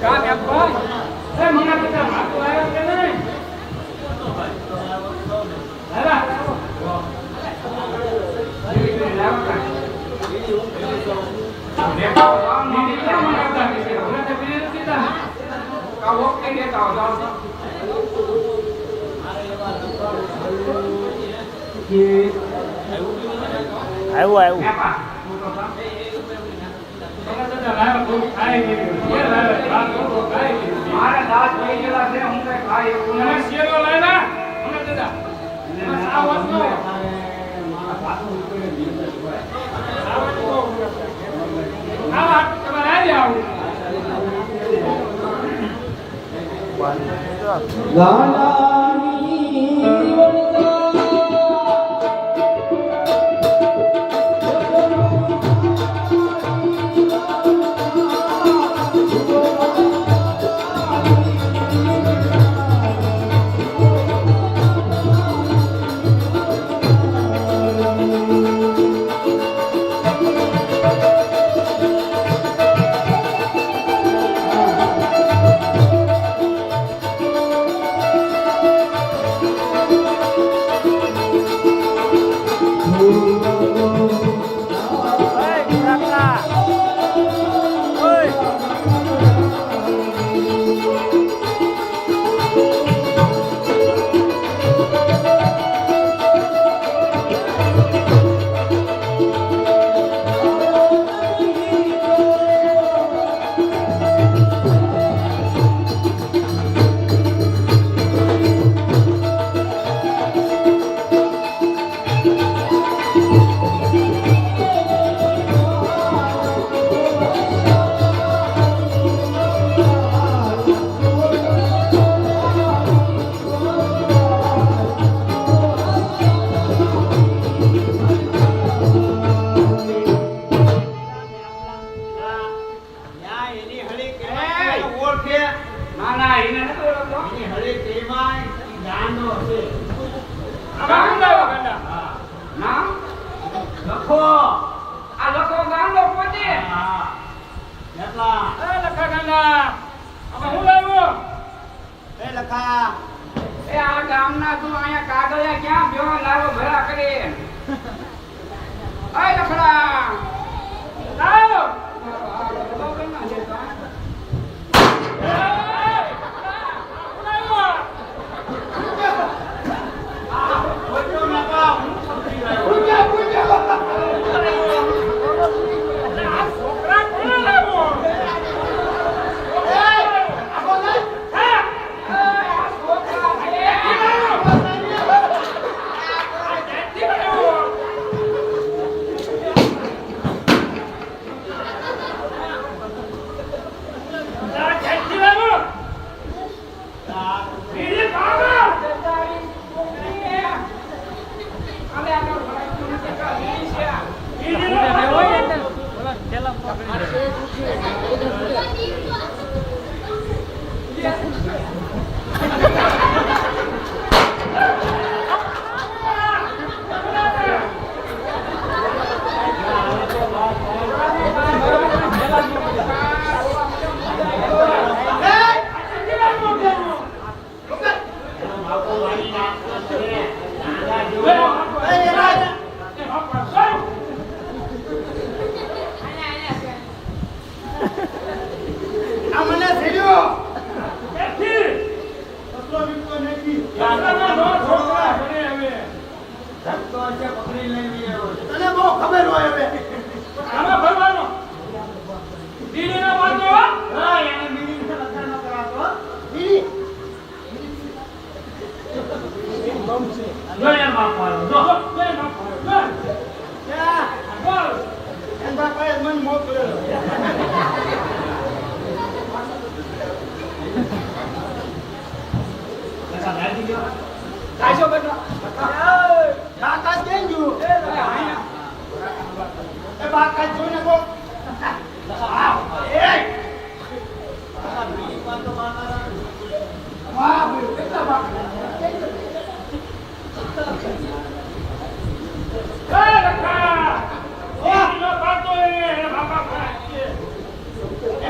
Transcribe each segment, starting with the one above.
કામ એમ ભાઈ એ મને બધા માથું આવ્યો કે નહીં હેરા આવ્યું મારા દાંત થઈ ગયેલા છે હું કઈ ખાઈ એવું નથી શેરો લાયલા મને દાદા આ વસ્તુ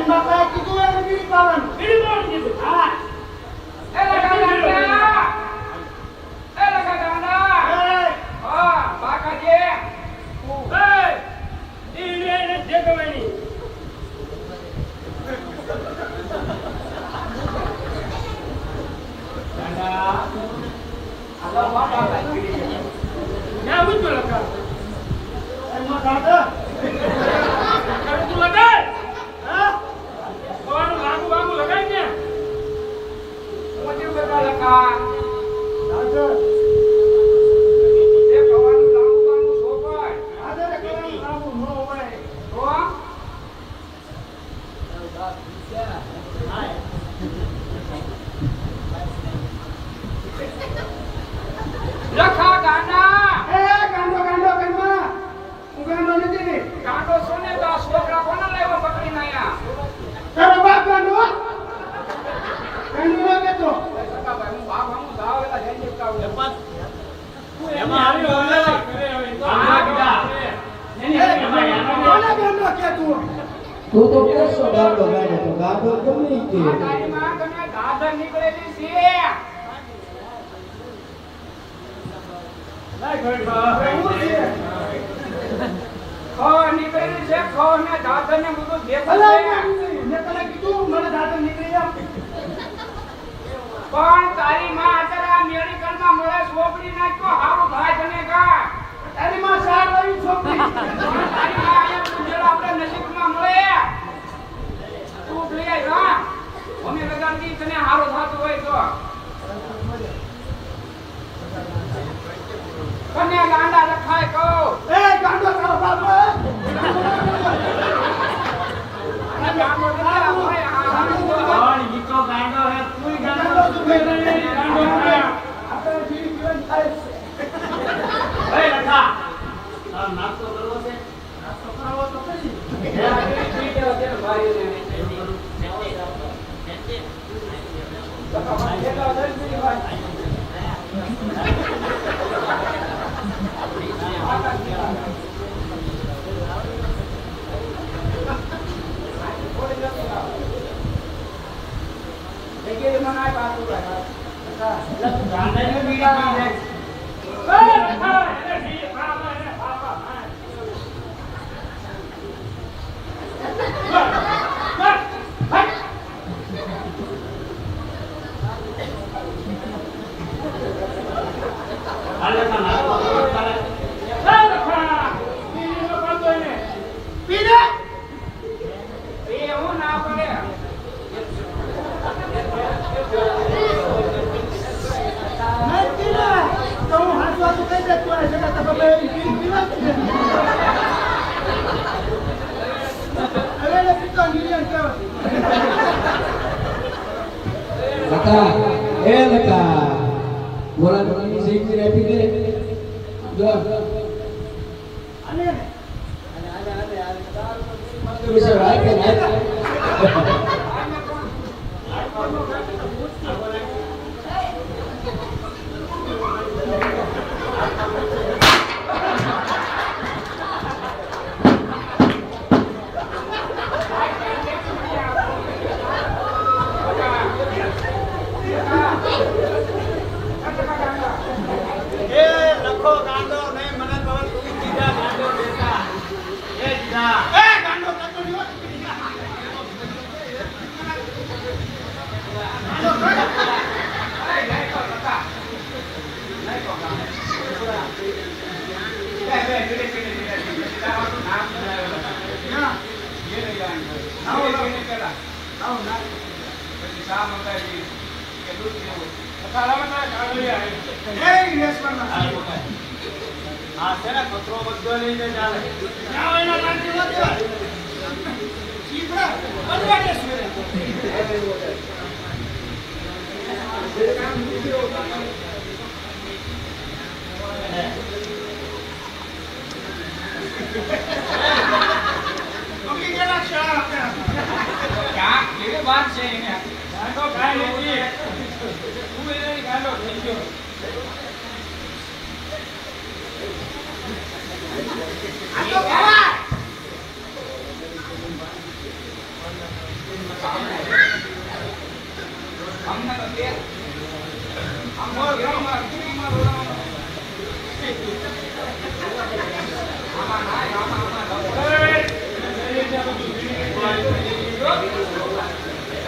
બાપા કીધું એને બીડી પાવાનું લખા ગાંડા એ ગાંડો ગાંડો કરમાં હું ગાંડો નથી ગાંડો સોને તો આ છોકરા કોને લાવ્યો પકડીને આયા તારો બાપ ગાંડો ગાંડો ન કેતો સકાભાઈ હું બાપ હું દાવેલા જઈ દેવતા એમાં આવ્યો હવે કરે હવે તો આ બીજા કોને ગાંડો કે તું તું તો કેસો ગાડો ગાડો તો ગાડો ગમે તે આ તારી માં કને ગાધર નીકળેલી છે લાય ઘડવા હું છે ખો નીકળેલી છે ખો ને ગાધર ને બધું દેખાય અલા છે મેં તને કીધું મને દાદા નીકળી જા પણ તારી માં અત્યારે આ મેડિકલ માં મળે સોપડી નાખ્યો હારું ભાઈ બનેગા તારી માં સાર લઈ છોકરી તારી માં આયા પૂજેલા આપણે નસીબમાં મળે તું લઈ આય હા અમે લગાડતી તને હારું થાતું હોય તો કને ગાંડા લખાય કહો એ ગાંડો તારો બાપ આ ગાંડો લખાય હોય હા પણ ઈ તો ગાંડો હે તું ગાંડો ગાંડો તું ગાંડો હે આપણે જીવ જીવન થાય એ લખા આ નાસ્તો કરવો છે નાસ્તો કરાવો તો કરી ગાંડાને બીડી પી જાય હાલે કા નાસ્તો કરો તારે પીને એવું ના પડે નહીં પીને તો હું હાથ વાતું કહી દે તું આ જગા તો ખબર પીવા હવે ને પીતો નિર્યન કહેવાય લકા એ લકા બોલા બોલાની સહી આપી દે જો અને વિશે વાત કે ના એ લખો ગાંડો નહીં મને તો તું બીજા ગાંડો દેતા એ જા એ ગાંડો કાતો નહીં આ છે ને કચરો બધો લઈને ચાલે ક્યાં કેવી વાત છે એને ગાંડો કાંઈ નથી તું એને ગાંડો થઈ ગયો અમને તો દે આમાં ગીરીમાં રોડામાં આમાં નાય આમાં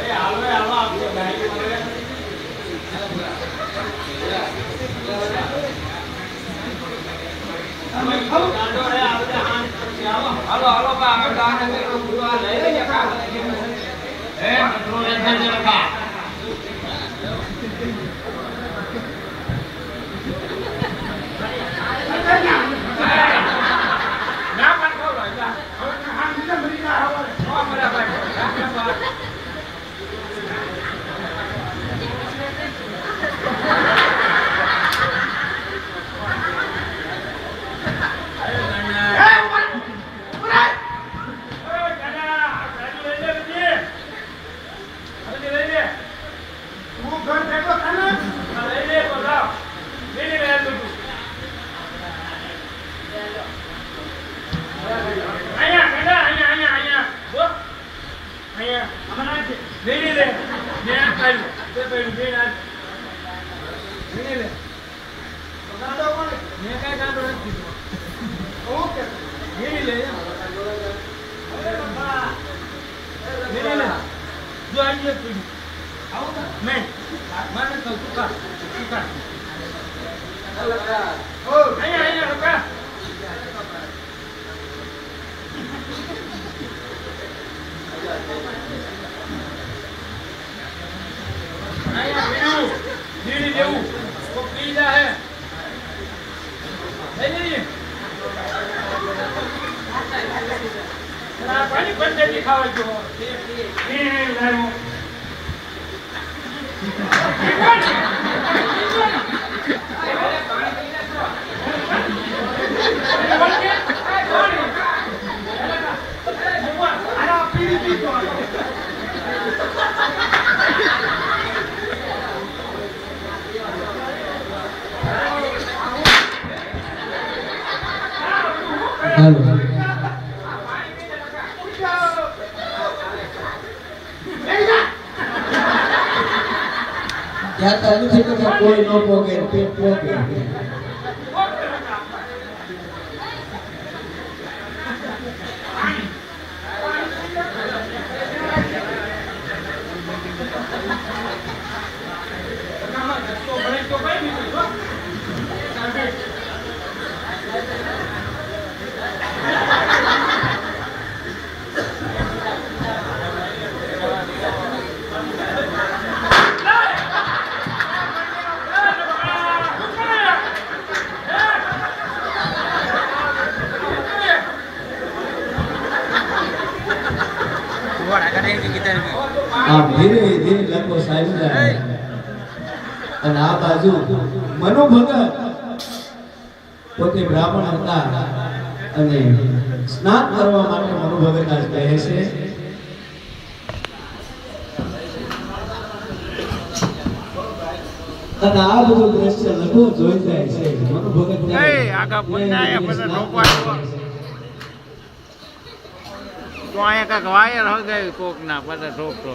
એ હાલવે હાલો આપજો ગાડી મળે ગાંડો રે આવજે હાથ પછી આવો હાલો હાલો બા આગળ દાને મેરો ગુવા લઈ લઈએ કામ એ કચરો રે થઈ લખા ના પણ કહો રાજા હા બીજા મરી ના આવે નો મરા ભાઈ હમણાં વેડી લે મેં આ કાઢ્યું તે પડ્યું મેં આ વેડી લે ગાંડો કોણ મેં કાંઈ કાંડો નથી કીધું ઓકે વેડી લે અરે બાપા વેડી લે જો આવી એક પીડ્યું આવું મેં મને કહું તું કાઢ ઓ અહીંયા રોકા અહીંયા પીડ્યું બીડી દેવું તો પી જાય લઈ પાણી પંચાયતી ખાવા જો આના પીડી પીતો હાલો ત્યાં તો નથી કે કોઈ ન પોગે પેટ પોગે આમ ધીરે ધીરે લખો સાહેબ જાય અને આ બાજુ મનુ ભગત પોતે બ્રાહ્મણ હતા અને સ્નાન કરવા માટે મનુ ભગત આજ કહે છે અને આ બધું દ્રશ્ય લખો જોઈ જાય છે મનુ ભગત આગા પુન્નાય પછી રોકવા તો અહીંયા કાંઈક વાયર હગાવી કોક ના પછી ઠોકતો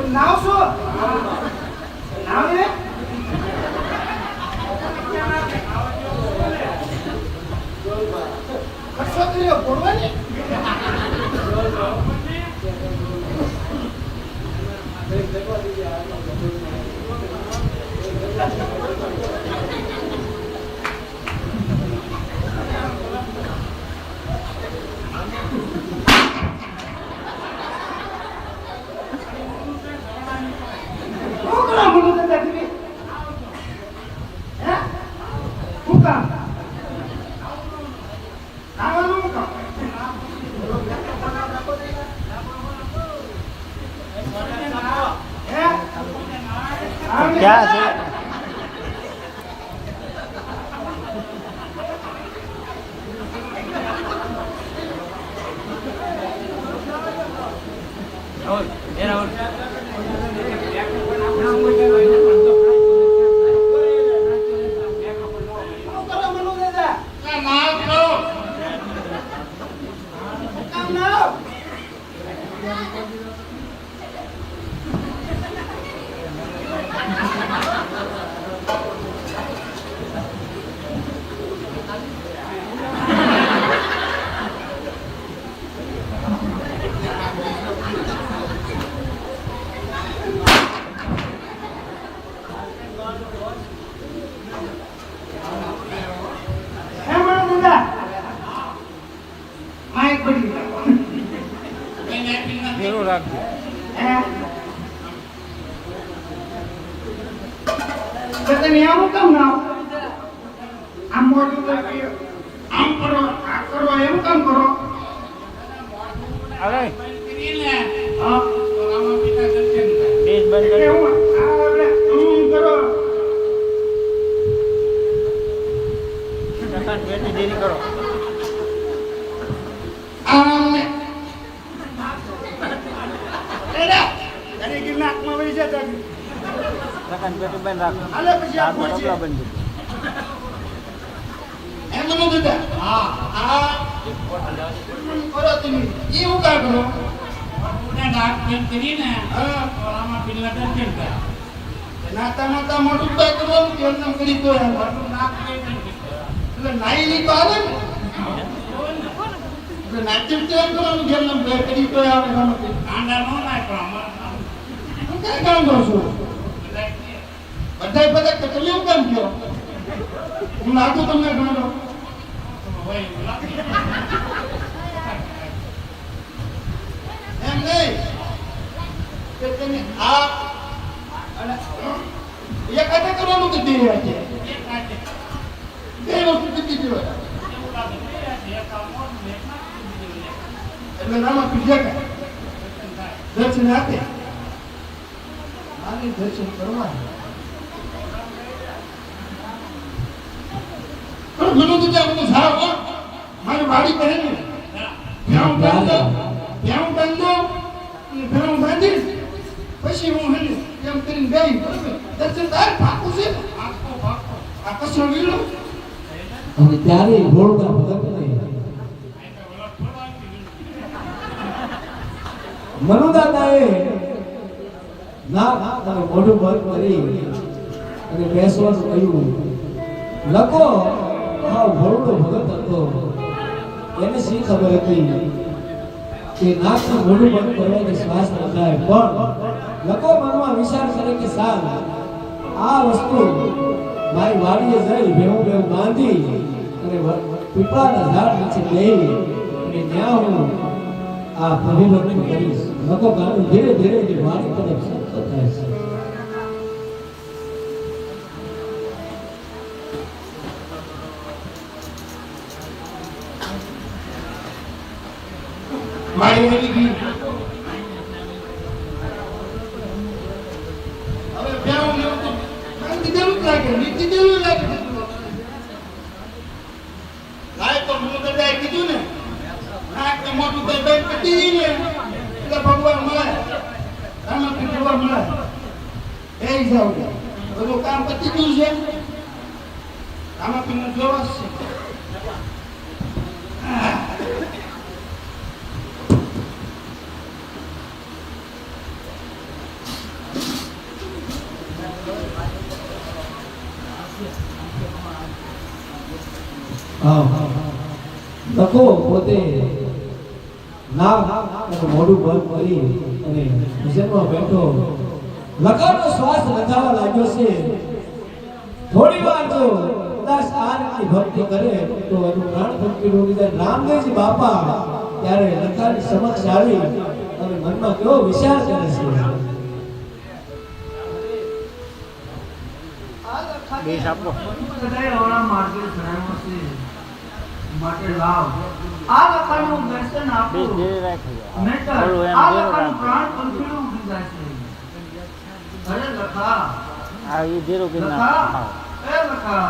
નાવ શું નાવ ને કશો કર્યો બોલવાની ક્યાં છે રાખજો. હે તો તમે આવું કેમ ના આવો? આમ મોઢું કરી આમ કરો આ કરો એમ કેમ કરો? અરે હા બેસ બંધ કરી. એવું આ આપણે કરો લખાણ બેટી દેરી કરો. આમ એડા અરે કે નાકમાં વળી જતા લખાણ બેટી બંધ રાખો. આલે પછી આ હાથમાં પહોંચે કપડાં બંધ કરી. એમ ન દેતા હા આ કરો તમે એવું કા કરો નાતા નાતા મોટું બાય કરવાનું કે એમ કરી તો એટલે નાઈ લી તો આવે ને એટલે નાચમ તેમ કરવાનું કે એમ બાય કરી તો આવે હું કઈ કામ કરું છું બધાય બધા કે તમે એવું કામ કયો હું લાગુ તમને ગાંડો એમ નહીં કે તમે આ અને એક હાથે કરવાનું કીધી રહ્યા છે બે વસ્તુ કીધી હોય એટલે રામા પીઠે કે દર્શન આપે આની દર્શન કરવા પણ ઘણું તો ત્યાં હું સાવ મારી વાડી કહે ને ત્યાં બાંધો ભેણું બાંધીશ પછી હું હે એમ કરીને ગઈ બરોબર દર્શન થાય પાકું છે આ કશો લીલો અને ત્યારે ભોળના ભગતને મનુદાતાએ નાક અને મોઢું બંધ કરી અને બેસવાનું કહ્યું. લખો આ ભોળનો ભગત હતો, એને શી ખબર હતી કે નાકનું મોઢું બંધ કરવાથી શ્વાસ ન થાય. પણ લખો મનમાં વિચાર કરે કે સાલ આ વસ્તુ મારી વાડીએ જઈ ભેવું બાંધી અને પીપળાના ઝાડ નીચે બેસી અને ત્યાં હું આ પ્રભુભક્તિ કરીશ. લખો ગાડું ધીરે ધીરે વાડી તરફ સરતો થાય છે. મારી વાડી ગઈ હવે ભેણું લેવું તો બાંધી દેવું જ લાગે નીતિ દેવું લાગે લાય તો હું કદાચ કીધું ને નાક ને મોટું કઈ બંધ કરી દઈએ ને એટલે ભગવાન મળે રામાપીર ભગવાન મળે એ જાવ બધું કામ પતી ગયું છે રામાપીર નું જોવા છે લખો પોતે નાક અને મોઢું બંધ કરી અને ભજનમાં બેઠો લખાનો શ્વાસ લંઘાવા લાગ્યો છે. થોડી વાર જો કદાચ આ રીતની ભક્તિ કરે તો એનું પ્રાણ ભક્તિ રોકી જાય. રામદેવજી બાપા ત્યારે લખાની સમક્ષ આવી અને મનમાં કેવો વિચાર કરે છે. બેસ આપો. માટે લાવ આ લખાનું દર્શન બેસ આપો ધીરે રાખજો. નહીતર બોલો એમ આ ધીરે લખાનું રાખજો. પ્રાણ પંખીડું ઉડી જાય છે. અરે લખા આ ઈ ધીરું કરી લખા નાખો. એ લખા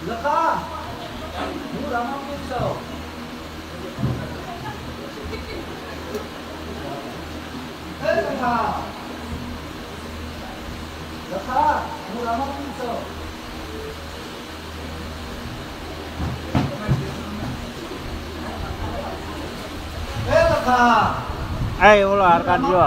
લખા હું રામાપીર છું. એ લખા લખા હું રામાપીર છું. એ લખા આ ઓલો હાર કાઢજો.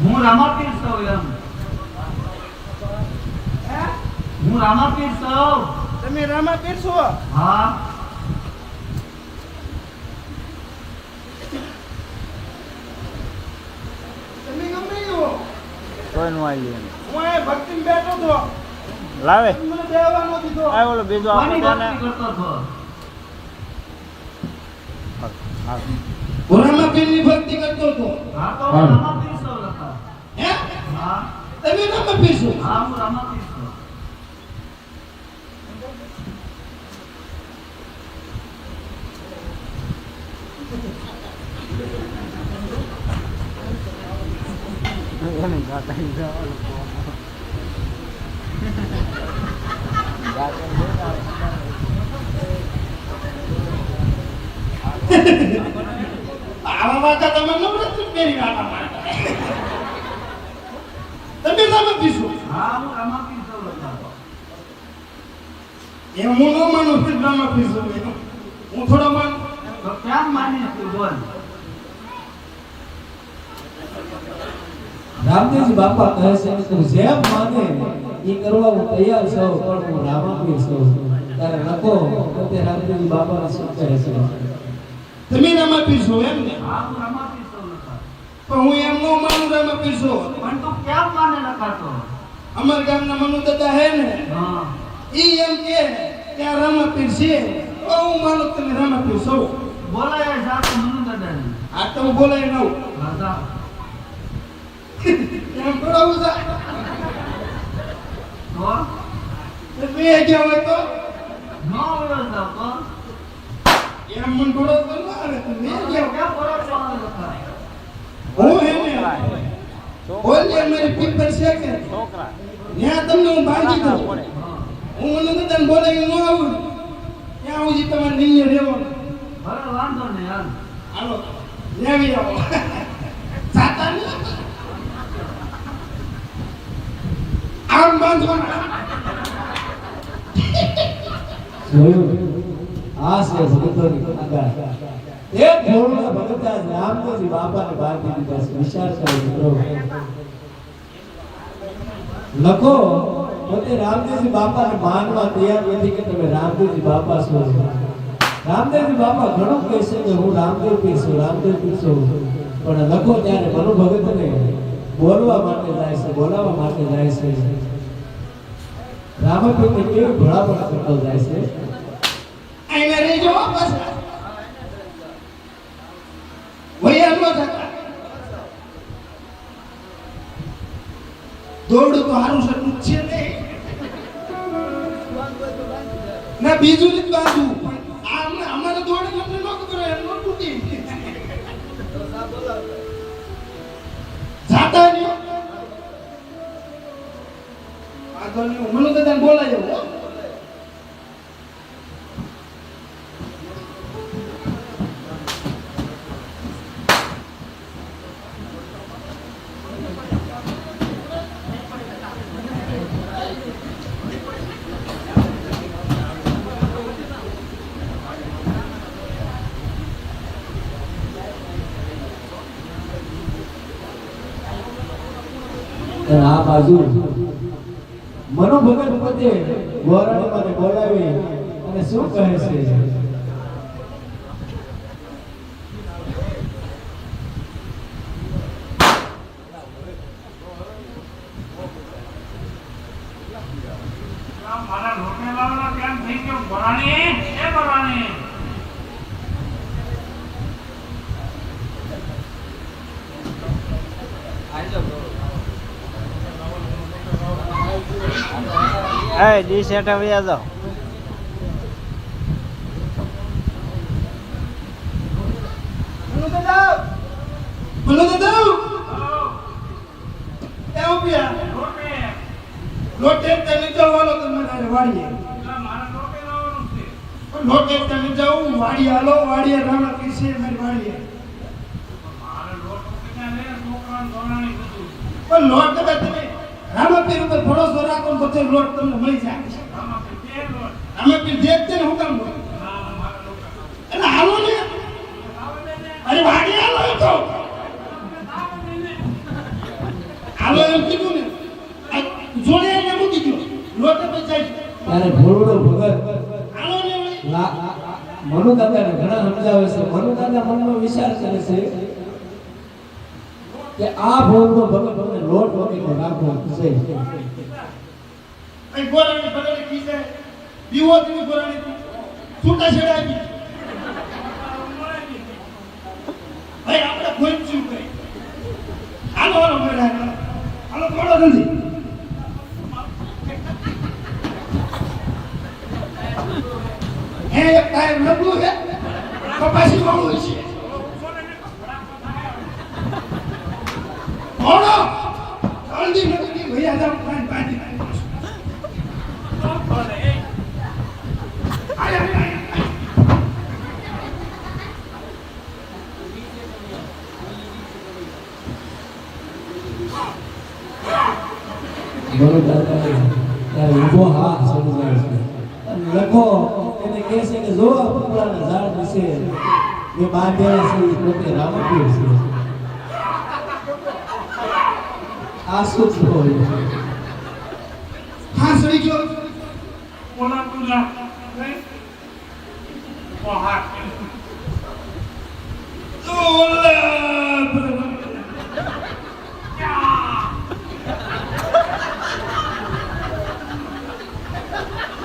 હું રામાપીર સૌ એમ હે? હું રામાપીર સૌ તમે રામાપીર છો? હા તમે ગમે એવો? કોઈનું આવી હું અહીં ભક્તિમાં બેઠો હતો. લાવે મને બેહવાનો દીધો. આ ઓલો બીજો કોની આપણે ભક્તિ કરતો હતો હું રામાપીરની ભક્તિ કરતો હતો. હા તો હું રામાપીર સૌ લખા હે? હા તમે રામાપીર છો? હા હું રામાપીર સૌ એની ગાતા આવા વાંકા તમે નવરાત્રી પહેરી આવા વાંકા. તમે રામાપીર છો? હા હું રામાપીર સૌ લખા એમ હું ન માનું કે રામાપીર છો એમ. હું થોડો માનું. તો કેમ માનીશ તું બોલ રામદેવજી બાપા કહે છે કે તું જેમ માને એ કરવા હું તૈયાર છું, પણ હું રામાપીર છું. ત્યારે લખો પોતે રામદેવજી બાપાને શું કહે છે? તમે રામાપીર છો એમ ને? હા હું રામાપીર સૌ લખા પણ હું એમ ન માનું રામાપીર છો. પણ તું કેમ માને લખાતો અમાર ગામના મનુ દાદા હે ને, હા ઈ એમ કે આ રામાપીર છે. તો હું માનું તમે રામાપીર છો. બોલાય જાતો મનુ દાદાને આ તો હું બોલાય નવ દાદા એમ બોલાવું છે. તો તમે ગયા હોય તો નો બોલો જાવ તો એમ મન થોડો તો ના આવે. તમે ગયા કેમ બોલો છો લખા હું હે ને બોલે મારી પીપર છે કે છોકરા ત્યાં તમને હું બાંધી દઉં. પડે હું મને દાદાને બોલાવી ન આવું ત્યાં સુધી તમારે નિયમ રહેવાનું. ભલે વાંધો નહીં હાલ હાલો લેવી આવો. સાતા નહીં આમ બાંધવાના. જોયું? આ છે ભગતોની આગળ. એક ભોળના ભગત આજ રામદેવજી બાપાને બાંધી દીધા છે. વિચાર કરો મિત્રો. લખો પોતે રામદેવજી બાપાને માનવા તૈયાર નથી કે તમે રામદેવજી બાપા છો. રામદેવજી બાપા ઘણું કહે છે કે હું રામદેવ પીર છું, રામદેવ પીર છું. પણ લખો ત્યારે મનુ ભગતને બોલવા માટે જાય છે, બોલાવવા માટે જાય છે. રામાપીરને કેવી ભોળાપણ કરતો જાય છે. આઈને રહેજો બસ. વૈયા નો થતા. દોડું તો હારું સટું છે નહીં. ના બીજું જ બાંધું. અમારે દોડે અમને ન ખબર હોય, એમ ન તૂટી. જાતા રહ્યો. વાંધો નહીં, મને દાદાને બોલાય હો. અને આ બાજુ મનુ ભગત પોતે ગોરાણીમાંને બોલાવી અને શું કહે છે? મારા રોટેલાનો કેમ થઈ ગયો ભરાણી એ ભરાણી એ જી સેટ આવી જાઓ બોલો દાદા. એવું પ્યા. લોટે તને જવાનો તમારે વાડીએ. મારા રોટેલાવાનું છે લોટે તને જાઉં વાડી હાલો. વાડીએ રામા પીસે મારી વાડીએ. મારે લોટ ઉકેલા ને છોકરાને ભરાણી બધું પણ લોટ તમે તમે રામાપીર ઉપર ભરોસો રાખો ને બધો લોટ તમને મળી જાય. આમાં કે લોટ રામાપીર દેખતે ને હું કામ બોલ. મારા લોકો એટલે હાલો ને. અરે વાડી હાલો એ તો. હાલો એમ ત્યારે ભોળો ભગત હાલો ને વળી. મનુ દાદાને ઘણા સમજાવે છે. મનુ દાદા મનમાં વિચાર કરે છે કે આ ભોળો ભગત મને લોટ વગેરે રાખવો છે. અહીં ગોરાણી ભરેલી ખીસે દીવો દીવી ગોરાણી છૂટા છેડા આપી. ભાઈ આપણે ભોંચ્યું કઈ. હાલો હાલો મેળા હાલો થોડો જલ્દી. હે એક ટાયર નબળું છે કપાસી વાળું છે. થોડો જલ્દી નથી ભૈયા જાવ પાણી પાણી મનુ દાદા ત્યારે ઊભો હાથ ચડી જાય છે. અને લખો એને કહે છે કે જો આ પીપળાના ઝાડ વિશે જે બાંધેલા છે એ પોતે રામપીર છે. આ શું થયું? હા સડી ગયો કોના કોના નહીં ઓહા ઓલા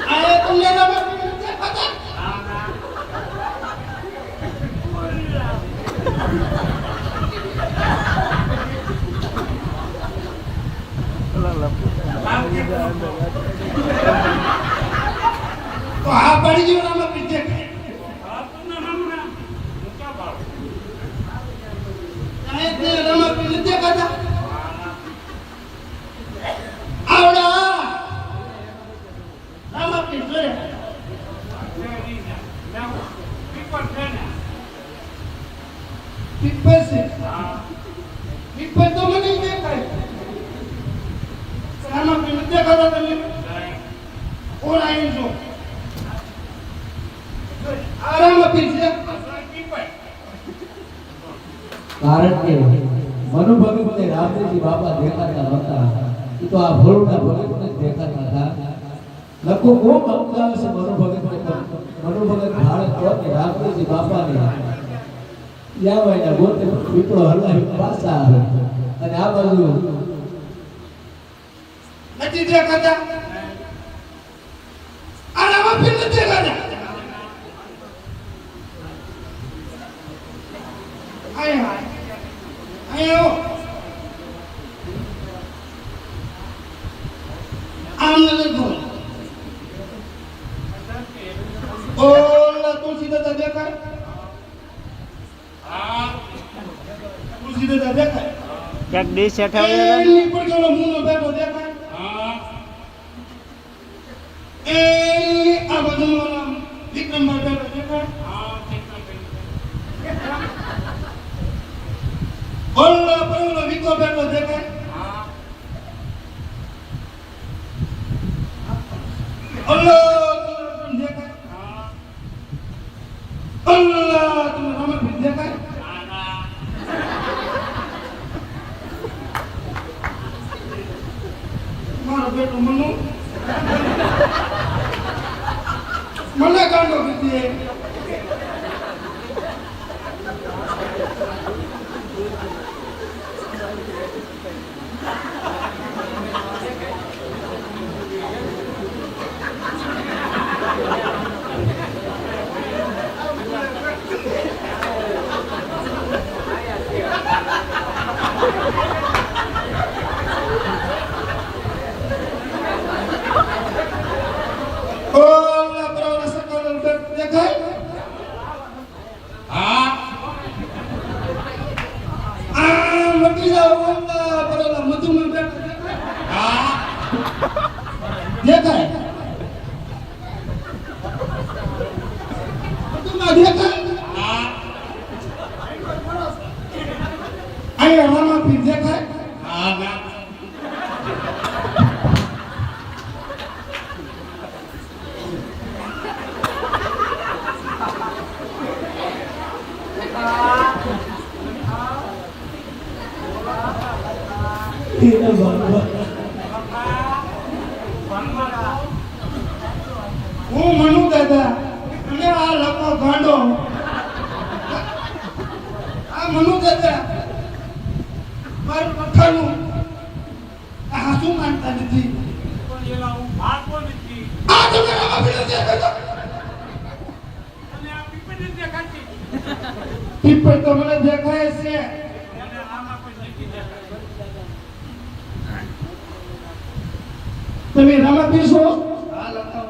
આએ તમને ના તો આ પડી ગયો રામા પીતે આએ તે રામા પીતે કાતા આવડા રામા પીતે પીપર છે પીપર તો મને દેખાય રામા પીતે કાતા તમે કોણ આવ્યું છો આરામ આપી છે કારણ કે મનુ ભગતને રામદેવજી બાપા દેખાતા હતા. એ તો આ ભોળના ભગતને જ દેખાતા હતા. લખો કોમ સમજાવે છે મનુ ભગતને. મનુ ભગત ભારત તો કે રામદેવજી બાપાને યાવાયના ગોતે પીપળો હલાવી પાછા આવે અને આ બાજુ નથી દેખાતા આરામ આપી નથી દેખાતા આય આયો આમને લખો ઓલા તુલસી દાદા દેખાય હા તુલસી દાદા દેખાય ક્યાંક ડીશ હેઠા વયા જાવ. એની પર કેલો મૂનો બેઠો દેખાય હા એ આ બાજુનો વિક્રમ બેઠો દેખાય હા ઓલા પરનો વિકો બેઠો દેખાય હા ઓલા તું દેખાય હા ઓલા તું રામપીર દેખાય ના ના મારો બેટો મનુ મને કાંડો કીધી ઓલા પરનો સકલ દેખાય હા આ મટી જાવ ઓલા પરનો મધુમાં બેઠો દેખાય હા દેખાય મધુમાં દેખાય હા આયા રામાપીર દેખાય હા ના એ બાબા હું મનુ દાદા અને આ લખો ગાંડો આ મનુ દાદા મારું પઠાનું આ શું માનતા નથી પણ એલા હું ભાગો નથી આ તમે રામાપીર દેખાતો અને આ પીપળી દેખાતી પીપળ તો મને દેખાય છે અને આમાં કોઈ નથી દેખાતી તમે રામાપીર છો હા લખાવ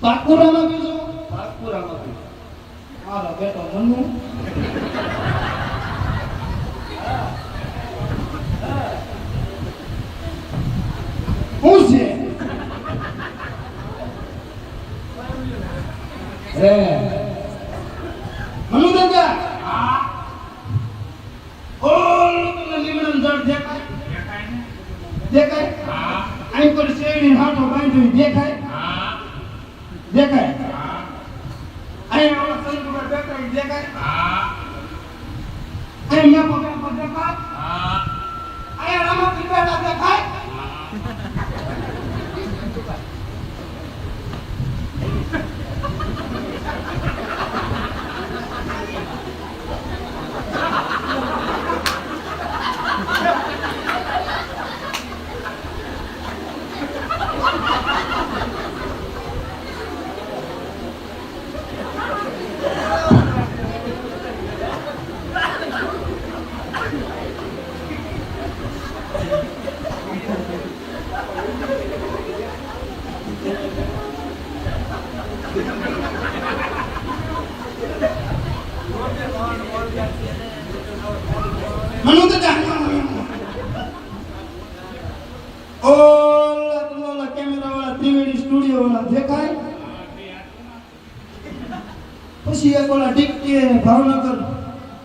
પાકું રામાપીર છો પાકપુરામાં મારો બેટો મનુ હું છે રે મનુ દાદા ઓલ તમને લીમડન ઝાડ દેખાય દેખાય અહીં પર શેરડી હાથો બાંધ્યો દેખાય દેખાય અહીં ઓલા સંતમાં દેખાય દેખાય અહીં મેપો મેપો દેખાય અહીં રામાપીર બેઠા દેખાય મનુ દાદા ઓલા તમારા કેમેરા વાળા ત્રિવેણી સ્ટુડિયો વાળા દેખાય પછી એક ઓલા ડીકે ભાવનગર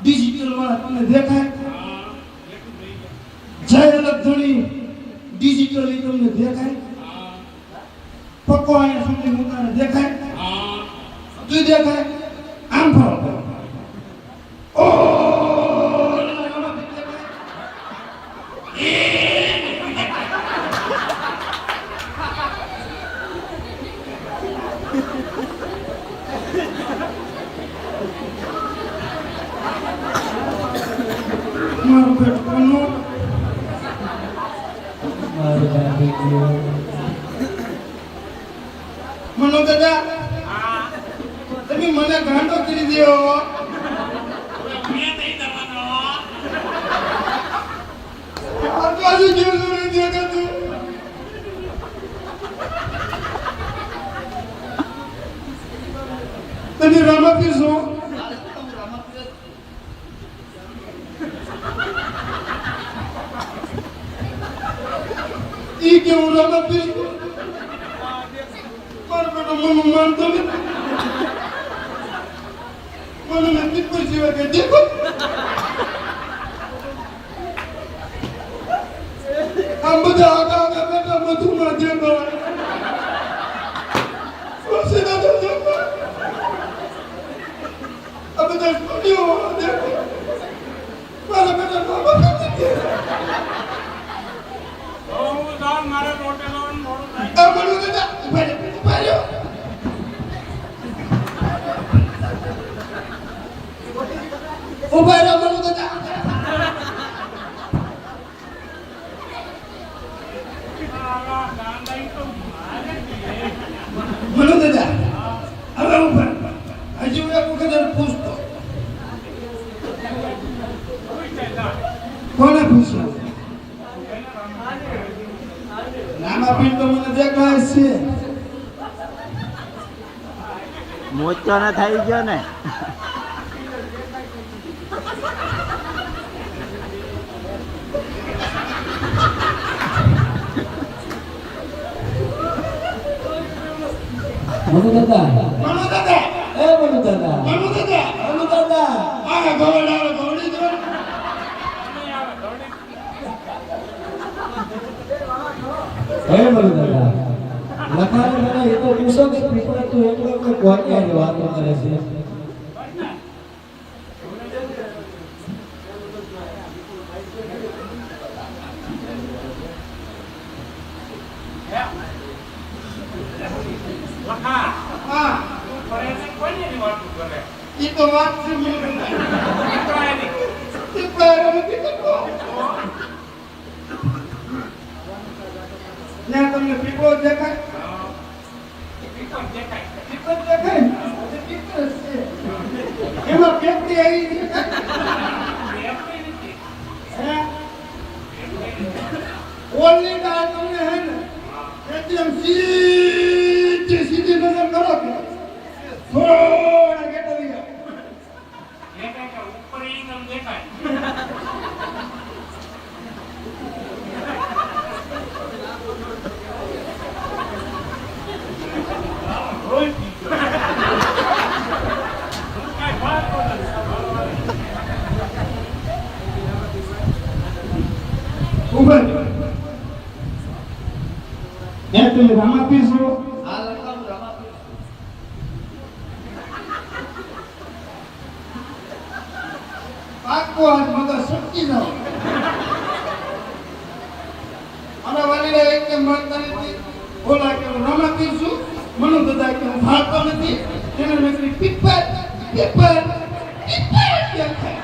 ડિજિટલ વાળા તમને દેખાય જય લક્ષણી ડિજિટલ ઈ તમને દેખાય પક્કો અહીંયા સુધી મુકાને દેખાય તું દેખાય આમ ફરો ઓ મારું બેટું મારો બેટો મનુ દાદા તમે મને ગાંડો કરી દેવો આજુ જેવું નહીં દેખાતું તમે રામાપીર છો ઈ કે હું રામાપીર છું મારો બેટો મનુ માનતો નથી મનુ નથી પૂછી કે દેખો આમ બધા આગા આગા બેઠા મધુમાં દેખો ખુશીના તો દેખો આ બધા સ્ટુડિયો દેખો મારા બેટા રામાપીર નથી હું જાઉં મારે રોટે જવાનું મોડું થાય આ મનુ દાદા ઉભા રહ્યો ઉભા રહ્યો મનુ દાદા આવા ગાંડાઈ તો મારે જ છે. મનુ દાદા હવે ઉભા હજુ એક વખત પૂછતો કોઈ ચાલ્યા. કોને પૂછ્યું રામાપીર તો મને દેખાય છે મોચો ન થઈ ગયો ને મનુ દાદા મનુ દાદા એ મનુ દાદા મનુ દાદા મનુ દાદા આ ગવડ આવે ગવડી તો નહીં આવે ધોળી. હે મનુ દાદા લખાણ મને એ તો પૂછો કે પીપળા તું એટલો કે કોની આજે વાતો કરે છે લખાણ વાત છે મને દીકરાની. પીપળા રમતી કરતો ત્યાં તમને પીપળો દેખાય પીપળ દેખાય. પીપળ દેખાય ને? આજે પીપળ જ છે એમાં પેપડી આવી દેખાય એમની નથી. હે ઓલી ડાળ તમને હે ને એકદમ સીધી સીધી નજર કરો કે થોડા ગેટવી જાઓ દેખાય કે ઉપર એકદમ દેખાય. રોજ પીપળ. કાંઈ વાત નથી. ઉભર હે તમે રામાપીર છો આ લખાવું રમાપીર. પાકો આજ મગજ સટકી જાઓ મારા વાલીને એક કે મળતા નથી બોલા કે હું રામાપીર છું મનુ દાદા કે હું ભાળતો નથી તેને નકરી પીપર પીપર પીપર દેખાય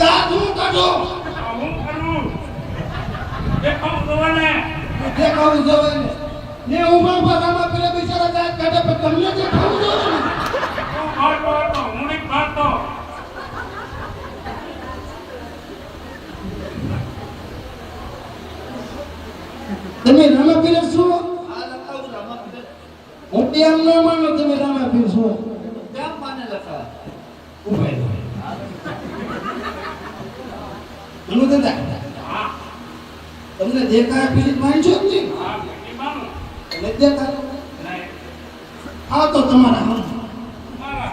દાદુ કાઢો આ હું કરું. દેખાવ જોવાને. દેખાવું જોવે ને ઉભા ઉભા રામાપીર બિચારા દાંત કાઢે પણ તમને દેખાવું જોવે ને હું મારતો હતો. હું નહીં મારતો. તમે રામાપીર છો આ લખાવું રમાપીર. હું તેમ ન માનો તમે રામાપીર છો કેમ માને લખા? ઉભા રહો મનુ દાદા હા. તમને દેખાય પીલી માનશો જ નહીં હા, નહીં માનું. તમને દેખાય નહીં. આ તો તમારા હમ મારા.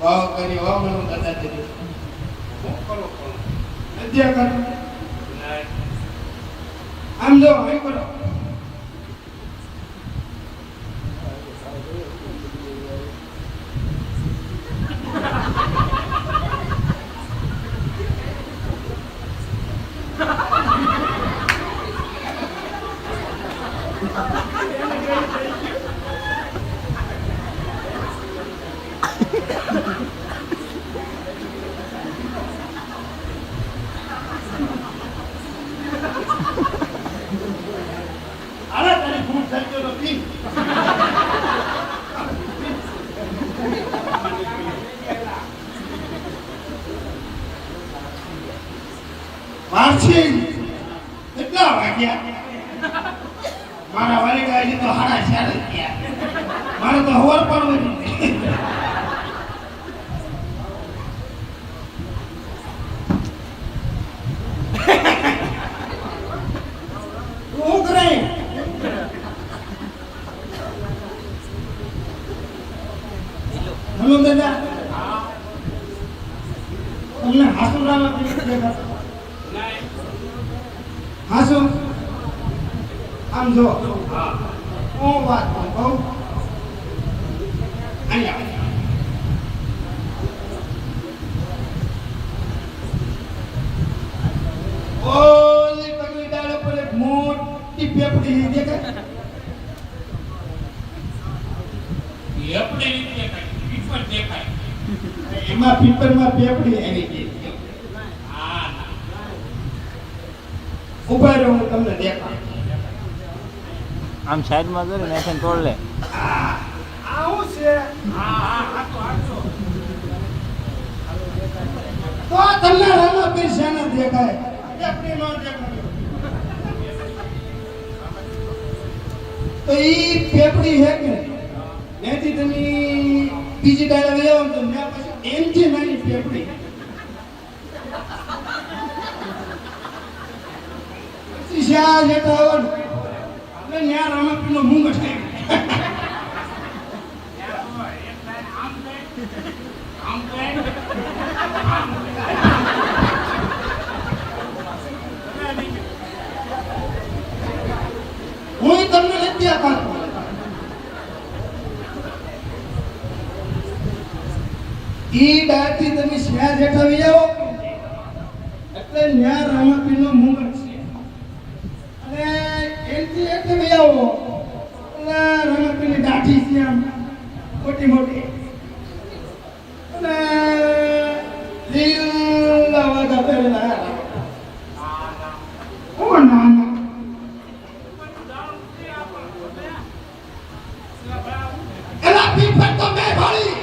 વાવ કરી વાવ મનુ દાદા કરી હું કરું કરું. દેખાય નહીં. આમ જો અહીં કરો આલા તારી ભૂલ થઈ ગયો નથી મારછી કેટલા વાગ્યા મારા વાલી ગાય તો હાડા ચાર જ ગયા મારે તો હવાર પણ વધી શું કરે હલો દાદા તમને હાસુડામાં પીડી દેખાતો નહીં. હાસુ આમ જો હા. હું વાત કહું અહીંયા ઓલી પગલી ડાળ ઉપર એક મોટી પેપડી દેખાય એપડી રીતે દેખાય. પીપળ દેખાય. એમાં પીપરમાં પેપડી આવી ગઈ હા. ઉભા રહો હું તમને દેખાડું આમ સાઈડમાં કરે ને એસન તોડ લે. આવું છે હા, હા, હાચો, હાચો. તો તમને રામાપીર શાના દેખાય પેપડી નો દેખાય તો ઈ પેપડી હે કે ત્યાંથી તમે બીજી ડાળે વહી આવો તો ત્યાં પછી એમથી નાની પેપડી પછી શા જેતા આવવાનું એટલે ત્યાં રામાપીરનો મૂંગો થાય આમ થાય. આમ થાય. આમ થાય. હું તમને નથી આપતો ઈ ડાળથી તમે શ્યા જેઠા વહી આવો એટલે ત્યાં રામાપીરનો મૂંગો છે અને એનથી એટલે વહી આવો એટલે રામાપીરની દાઢી રાધી છે આમ મોટી મોટી અને લીલા વાગા પહેરેલા ઓ નાના એલા પીપર તો મેં ભાળી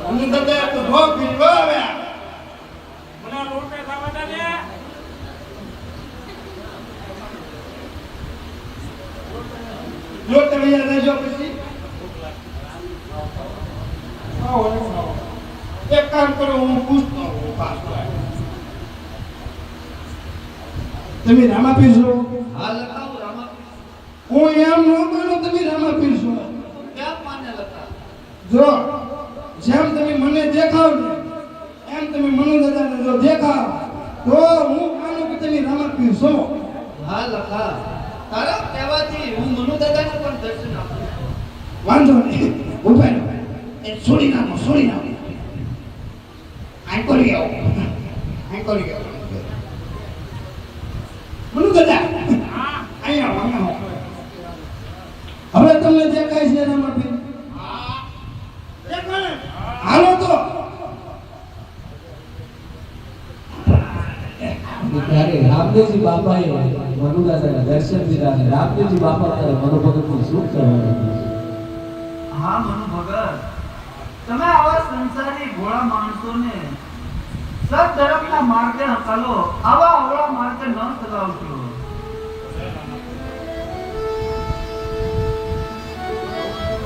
હું તો ભોગ પીવો હવે જો તમે યાદ રહેજો પછી એક કામ કરો હું પૂછતો હું પાછો તમે રામા પીશો હા લખાવું રામા હું એમ ન બોલું તમે રામા પીશો કેમ માને લખા જો જેમ તમે મને દેખાવ ને એમ તમે મનુ દાદાને જો દેખાવ તો હું માનું કે તમે રામા પીશો હા લખા તારા કહેવાથી હું મનુ દાદાને પણ દર્શન આપું વાંધો નહીં ઉભા રહો એ છોડી નાખો આઈ કરી આવો મનુ દાદા અહીંયા આવો હવે તમને દેખાય છે રામા પીર હાલો તો ત્યારે રામદેવજી બાપાએ મનુ દાદાના દર્શન દીધા અને રામદેવજી બાપા ત્યારે મનુ ભગતનું સુખ કરવાનું હા મનુ ભગત તમે આવા સંસારી ભોળા માણસોને સત ધર્મના માર્ગે હકાલો આવા અવળા માર્ગે ન ચલાવશો